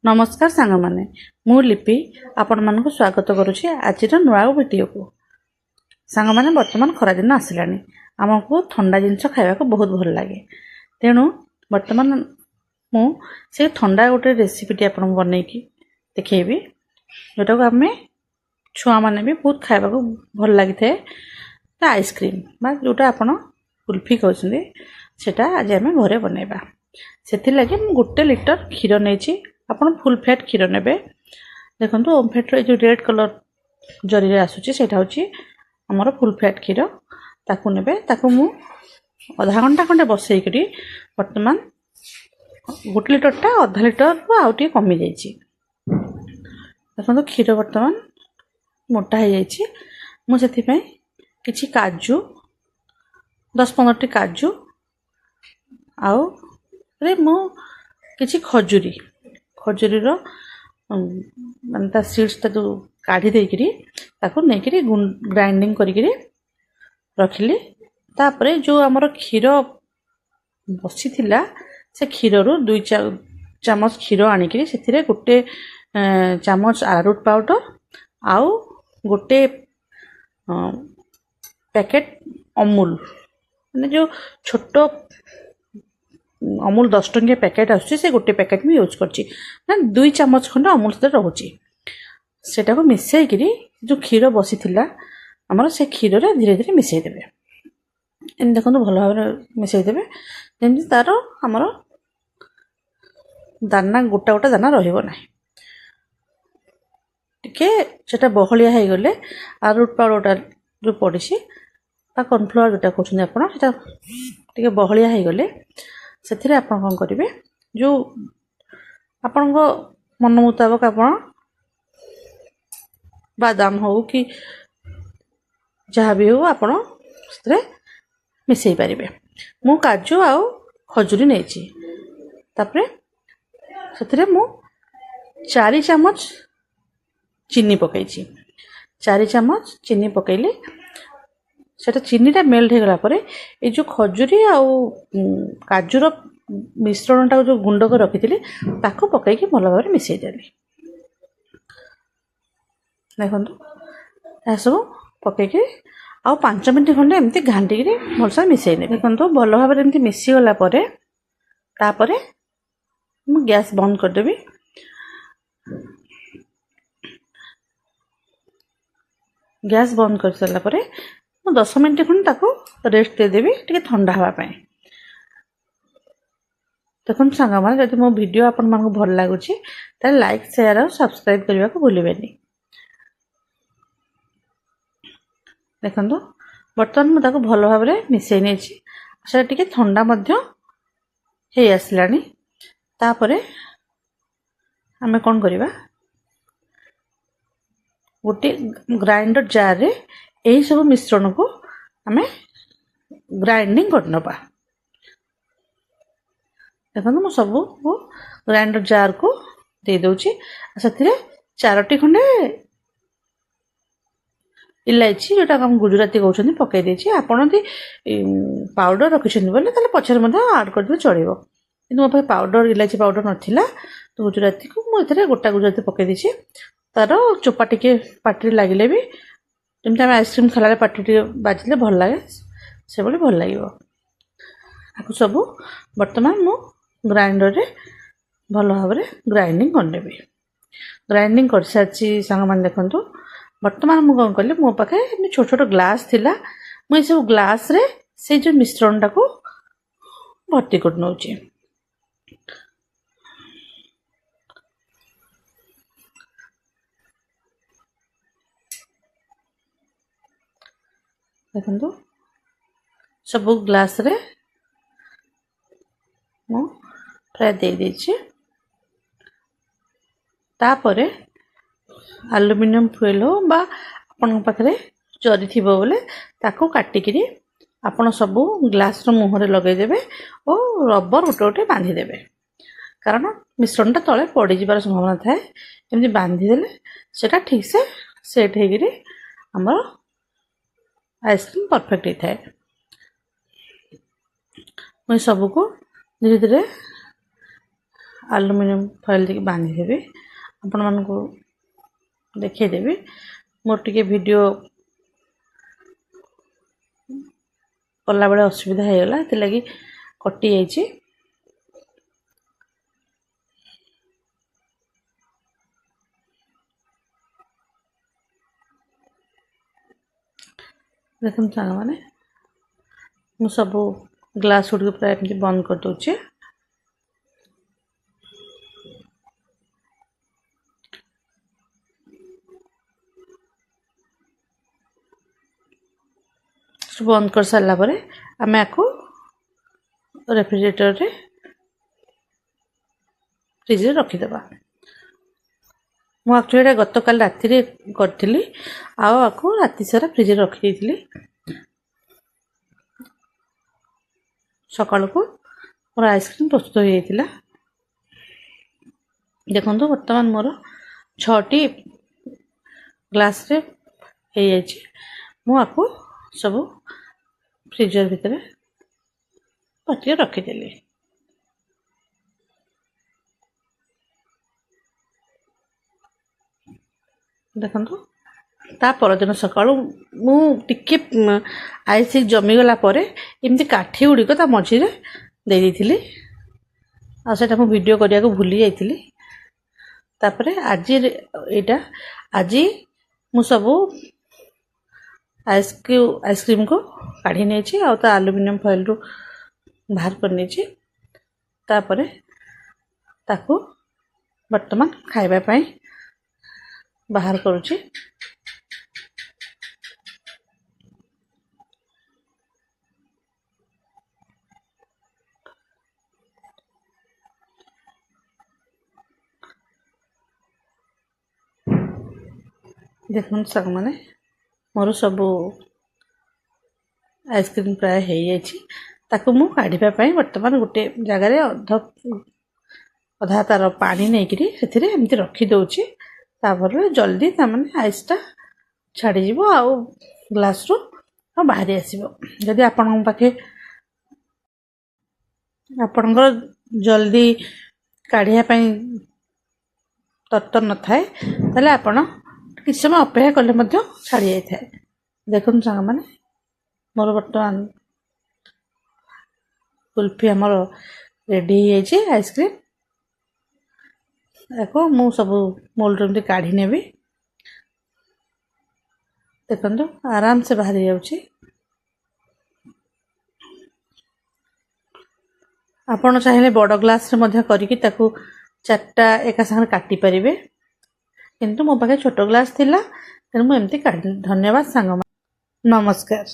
नमस्कार सांग माने मु लिपि आपण मानक स्वागत करुछि आज नुआ वीडियो को सांग माने वर्तमान खरा दिन आसिलानी आमको ठंडा जिनस खाइबा को बहुत भल लगे तेणु वर्तमान मु से ठंडा गोटे रेसिपी आपन बनै की देखैबी जोटा को आमे छुआ माने भी बहुत खाइबा को भल लागि थे आइसक्रीम बा जोटा आपन कुल्फी कहउछन्ते सेटा आज आमे घरे बनैबा सेति लागि मु गोटे लिटर खीर नेछि आपन फुल फैट खीर नेबे देखंतु ओम फैट रे जो रेड कलर जरी रे आसुची सेटा होची हमर फुल फैट खीर ताकू नेबे ताकू मु आधा घंटा खंडे बसई करी वर्तमान 1 लिटर टा आधा लिटर को आउटी कमी जाईची देखंतु खीर वर्तमान मोटा हो जाईची मु सेति पई किछि काजू 10-15 टी काजू आउ रे मु किछि खजूरी खजूरी रो मानता सीड्स ता जो काढी देई करी ताको नै करी ग्राइंडिंग करी करी रखिली तापरे जो हमर खीर बसी थिला से खीर रो 2 चम्मच खीर आनी करी सेथिरे गोटे चम्मच अरारोट पाउडर आउ गोटे पैकेट अमूल माने जो छोटो अमूल 10 टंकिया पैकेट आछी से गोटे पैकेट में यूज करची ना 2 चम्मच खंड अमूल से रहउची सेटा को मिसई करी जो खीर बसी थिला हमर से खीर रे धीरे धीरे मिसई देबे इन देखो भलो भाबरे मिसई देबे जेमि तारो हमर दाना गोटा गोटा दाना रहिबो नाही टिके सेटा बहलिया हे गले अरारोट पाउडर जो पडिसी बा कॉर्नफ्लोर जोटा कहउछन आपण सेटा टिके बहलिया हे गले सेथिरे आपण कोन करिवे जो आपण को मन मुताबिक आपण बादाम हो कि जहाँ भी हो आपण सेथिरे मिसई पारिबे मु काजू आ खजूरी नेछि तापरे सेथिरे मु 4 चम्मच चीनी पकईछि 4 चम्मच चीनी पकईले सेटा चीनी टा मेल्ट हो गला परे ए जो खजूरी आ काजूर मिश्रण टा जो गुंड कर रखिथिले ताको पकई के भलो भाबरे मिसई देली देखंतु ए सब पकई के आ 5 मिनिट खंडे एमती घांटी के भलसा मिसई ने देखंतु भलो भाबरे एमती मिसी गला परे तापरे मु गैस बंद कर देबी गैस बंद कर सला परे 10 मिनिट खंड ताको रेस्ट दे देबी टिके ठंडा हवा पय देखन संगा माने जदि मो वीडियो आपन मन को भल लागुची त लाइक शेयर और सब्सक्राइब करबा को भूलिबेनी देखंतु बर्तन म ताको भल भाबरे मिसई नेछि से टिके ठंडा मध्य हे आसलानी तापरे हमें कोन करिबा गोटे ग्राइंडर जार रे एही सब मिश्रण को हमें ग्राइंडिंग करनबा देखो मु सब ग्राइंडर जार को दे दोची सथिरे 4टी खंडे इलायची जोटा हम गुजराती कहउछनी पकई देछि आपण दी पाउडर रखिछनी बोले ताले पछर मध्ये ऐड कर दे चढ़िबो किंतु मोर पाउडर इलायची पाउडर नथिला तो गुजराती को मु एथरे गोटा गुजराती पकई देछि तारो चोपा टिके पाटी लागिले भी जेमता आइसक्रीम खाला पाटी टिके बाजिले भल लागे से बोले भल लागिवो आकु सब वर्तमान मु ग्राइंडर रे भलो भाबरे ग्राइंडिंग कर लेबे ग्राइंडिंग कर साची संग मान देखंतु वर्तमान मु कोन करले मो पाखे छोट छोट ग्लास थिला मु सब ग्लास रे से जो मिश्रण टा को भर्ती कर नउची देखंतु सब ग्लास रे मु फ्राई दे देछि तापरे एल्युमिनियम फॉइल हो बा आपन पाखरे जरी थिबो बोले ताको काटी करी आपन सब ग्लास रो मुहरे लगे देबे और रबर उटे उटे बांधी देबे कारण मिश्रण टा तळे पड़ी जिबार संभावना थाए एमि बांधी देले सेटा ठीक से सेट हे गिरी हमर आइसक्रीम परफेक्ट ही थाए मैं सब को धीरे धीरे ଆଲୁମିନିୟମ ଫଏଲ୍ ଦେଇକି ବାନ୍ଧିଦେବି। ଆପଣମାନଙ୍କୁ ଦେଖେଇଦେବି। ମୋର ଟିକେ ଭିଡ଼ିଓ କଲାବେଳେ ଅସୁବିଧା ହେଇଗଲା, ସେଥିଲାଗି କଟି ଯାଇଛି। ଦେଖନ୍ତୁ ସାଙ୍ଗମାନେ, ମୁଁ ସବୁ ଗ୍ଲାସ୍ ଗୁଡ଼ିକ ପ୍ରାୟ ଏମିତି ବନ୍ଦ କରିଦେଉଛି। ବନ୍ଦ କରିସାରିଲା ପରେ ଆମେ ଆକୁ ରେଫ୍ରିଜରେଟରରେ ଫ୍ରିଜରେ ରଖିଦେବା। ମୁଁ ଆକ୍ଚୁଆଲି ଏଇଟା ଗତକାଲି ରାତିରେ କରିଥିଲି, ଆଉ ଆକୁ ରାତି ସାରା ଫ୍ରିଜରେ ରଖିଦେଇଥିଲି। ସକାଳକୁ ମୋର ଆଇସ୍କ୍ରିମ୍ ପ୍ରସ୍ତୁତ ହୋଇଯାଇଥିଲା। ଦେଖନ୍ତୁ ବର୍ତ୍ତମାନ ମୋର 6ଟି ଗ୍ଲାସ୍ରେ ହେଇଯାଇଛି। ମୁଁ ଆକୁ ସବୁ ଫ୍ରିଜର ଭିତରେ ପଟିରେ ରଖିଦେଲି। ଦେଖନ୍ତୁ ତା ପରଦିନ ସକାଳୁ ମୁଁ ଟିକେ ଆଇସ୍ ଜମିଗଲା ପରେ ଏମିତି କାଠି ଗୁଡ଼ିକ ତା ମଝିରେ ଦେଇଦେଇଥିଲି, ଆଉ ସେଇଟା ମୁଁ ଭିଡ଼ିଓ କରିବାକୁ ଭୁଲି ଯାଇଥିଲି। ତାପରେ ଆଜି ମୁଁ ସବୁ ଆଇସ୍କ୍ରିମ୍କୁ କାଢ଼ି ନେଇଛି, ଆଉ ତା ଆଲୁମିନିୟମ ଫଏଲ୍ରୁ ବାହାର କରି ନେଇଛି। ତାପରେ ତାକୁ ବର୍ତ୍ତମାନ ଖାଇବା ପାଇଁ ବାହାର କରୁଛି। ଦେଖନ୍ତୁ ସାଙ୍ଗମାନେ, ମୋର ସବୁ ଆଇସ୍କ୍ରିମ୍ ପ୍ରାୟ ହେଇଯାଇଛି। ତାକୁ ମୁଁ କାଢ଼ିବା ପାଇଁ ବର୍ତ୍ତମାନ ଗୋଟେ ଜାଗାରେ ଅଧା ତାର ପାଣି ନେଇକିରି ସେଥିରେ ଏମିତି ରଖିଦେଉଛି। ତାପରେ ଜଲ୍ଦି ତାମାନେ ଆଇସ୍ଟା ଛାଡ଼ିଯିବ ଆଉ ଗ୍ଲାସ୍ରୁ ବାହାରି ଆସିବ। ଯଦି ଆପଣଙ୍କର ଜଲ୍ଦି କାଢ଼ିବା ପାଇଁ ତରତର ନଥାଏ, ତାହେଲେ ଆପଣ କିଛି ସମୟ ଅପେକ୍ଷା କଲେ ମଧ୍ୟ ଛାଡ଼ି ଯାଇଥାଏ। ଦେଖନ୍ତୁ ସାଙ୍ଗମାନେ, ମୋର ବର୍ତ୍ତମାନ କୁଲ୍ଫି ଆମର ରେଡ଼ି ହେଇଯାଇଛି ଆଇସ୍କ୍ରିମ୍। ଦେଖ ମୁଁ ସବୁ ମୋଲ୍ଡରୁ ଏମିତି କାଢ଼ି ନେବି। ଦେଖନ୍ତୁ ଆରାମସେ ବାହାରି ଯାଉଛି। ଆପଣ ଚାହିଁଲେ ବଡ଼ ଗ୍ଲାସ୍ରେ ମଧ୍ୟ କରିକି ତାକୁ 4ଟା ଏକା ସାଙ୍ଗରେ କାଟିପାରିବେ, କିନ୍ତୁ ମୋ ପାଖେ ଛୋଟ ଗ୍ଲାସ୍ ଥିଲା, ତେଣୁ ମୁଁ ଏମିତି କାଟିଲି। ଧନ୍ୟବାଦ ସାଙ୍ଗମାନେ, ନମସ୍କାର।